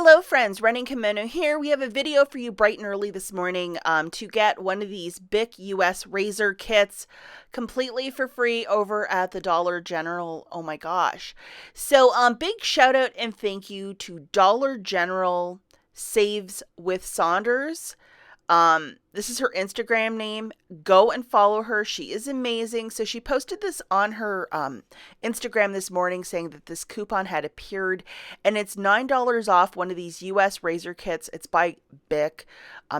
Hello friends, Running Kimono here. We have a video for you bright and early this morning to get one of these BIC US razor kits completely for free over at the Dollar General. Oh my gosh. So big shout out and thank you to Dollar General Saves with Saunders. This is her Instagram name. Go and follow her. She is amazing. So she posted this on her Instagram this morning saying that this coupon had appeared and it's $9 off one of these US razor kits. It's by BIC.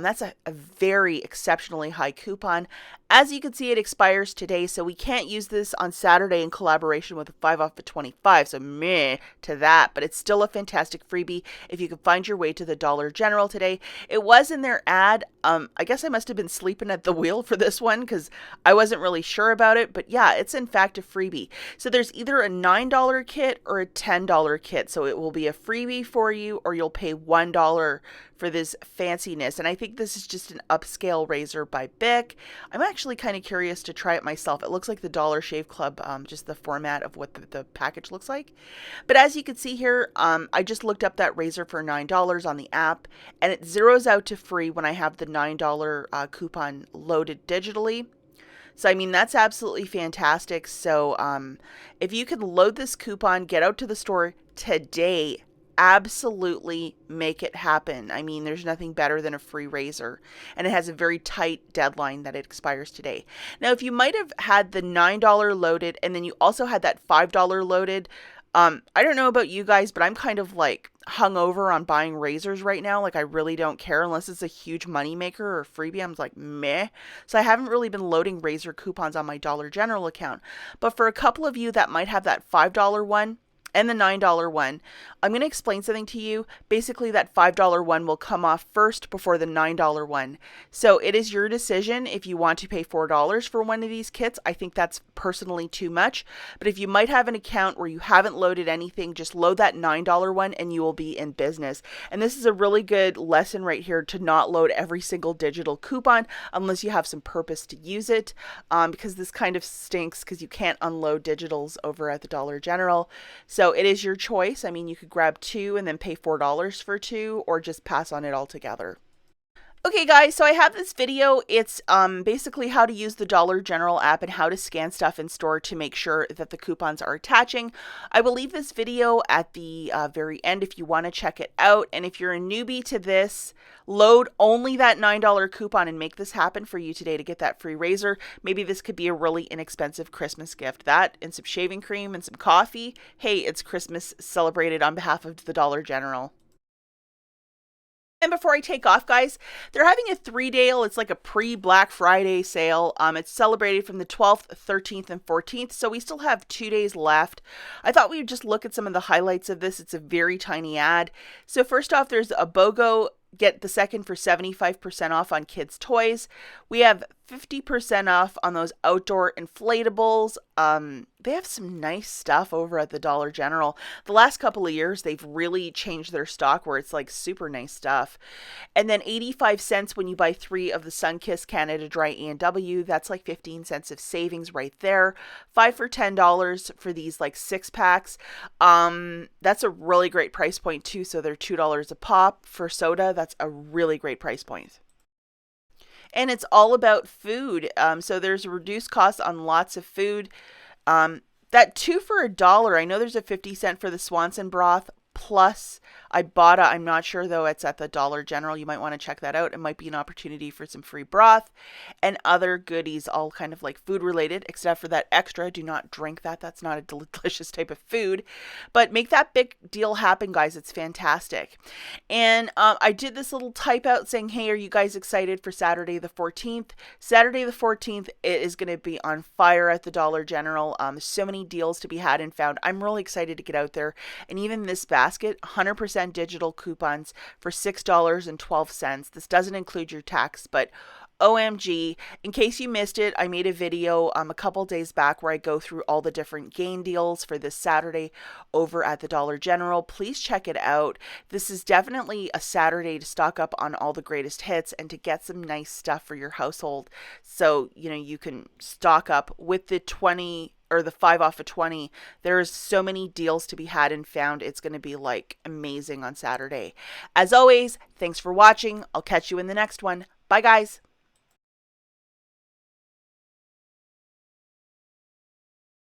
That's a very exceptionally high coupon. As you can see, it expires today, so we can't use this on Saturday in collaboration with a 5 off of 25. So meh to that, but it's still a fantastic freebie if you can find your way to the Dollar General today. It was in their ad. I guess I must have been sleeping at the wheel for this one because I wasn't really sure about it. But yeah, it's in fact a freebie. So there's either a $9 kit or a $10 kit. So it will be a freebie for you, or you'll pay $1 for this fanciness. And I think this is just an upscale razor by BIC. I'm actually kind of curious to try it myself. It looks like the Dollar Shave Club, just the format of what the package looks like. But as you can see here, I just looked up that razor for $9 on the app, and it zeroes out to free when I have the $9 coupon loaded digitally. So, I mean, that's absolutely fantastic. So, if you can load this coupon, get out to the store today, absolutely make it happen. I mean, there's nothing better than a free razor, and it has a very tight deadline that it expires today. Now, if you might have had the $9 loaded and then you also had that $5 loaded, I don't know about you guys, but I'm kind of like hungover on buying razors right now. Like, I really don't care unless it's a huge moneymaker or a freebie. I'm like, meh. So I haven't really been loading razor coupons on my Dollar General account. But for a couple of you that might have that $5 one and the $9 one, I'm going to explain something to you. Basically, that $5 one will come off first before the $9 one. So it is your decision if you want to pay $4 for one of these kits. I think that's personally too much. But if you might have an account where you haven't loaded anything, just load that $9 one and you will be in business. And this is a really good lesson right here to not load every single digital coupon unless you have some purpose to use it, because this kind of stinks because you can't unload digitals over at the Dollar General. So it is your choice. I mean, you could grab two and then pay $4 for two, or just pass on it altogether. Okay guys, so I have this video. It's basically how to use the Dollar General app and how to scan stuff in store to make sure that the coupons are attaching. I will leave this video at the very end if you want to check it out. And if you're a newbie to this, load only that $9 coupon and make this happen for you today to get that free razor. Maybe this could be a really inexpensive Christmas gift. That and some shaving cream and some coffee. Hey, it's Christmas celebrated on behalf of the Dollar General. And before I take off, guys, they're having a 3-day, it's like a pre-Black Friday sale. It's celebrated from the 12th, 13th, and 14th, so we still have 2 days left. I thought we would just look at some of the highlights of this. It's a very tiny ad. So first off, there's a BOGO. Get the second for 75% off on kids' toys. We have 50% off on those outdoor inflatables. They have some nice stuff over at the Dollar General. The last couple of years, they've really changed their stock where it's like super nice stuff. And then 85 cents when you buy 3 of the Sunkist Canada Dry A&W. That's like 15 cents of savings right there. 5 for $10 for these like 6-packs. That's a really great price point too. So they're $2 a pop. For soda, that's a really great price point. And it's all about food. So there's a reduced cost on lots of food. That 2 for $1. I know there's a 50-cent for the Swanson broth. Plus IBOTTA. I'm not sure though. It's at the Dollar General. You might want to check that out. It might be an opportunity for some free broth and other goodies, all kind of like food related, except for that extra. Do not drink that. That's not a delicious type of food. But make that big deal happen, guys. It's fantastic. And I did this little type out saying, hey, are you guys excited for Saturday the 14th? Saturday the 14th, it is going to be on fire at the Dollar General. So many deals to be had and found. I'm really excited to get out there. And even this basket, 100% digital coupons for $6.12. This doesn't include your tax, but OMG, in case you missed it, I made a video a couple days back where I go through all the different gain deals for this Saturday over at the Dollar General. Please check it out. This is definitely a Saturday to stock up on all the greatest hits and to get some nice stuff for your household. So, you know, you can stock up with the 20 or the 5 off of 20. There's so many deals to be had and found. It's going to be like amazing on Saturday. As always, thanks for watching. I'll catch you in the next one. Bye, guys.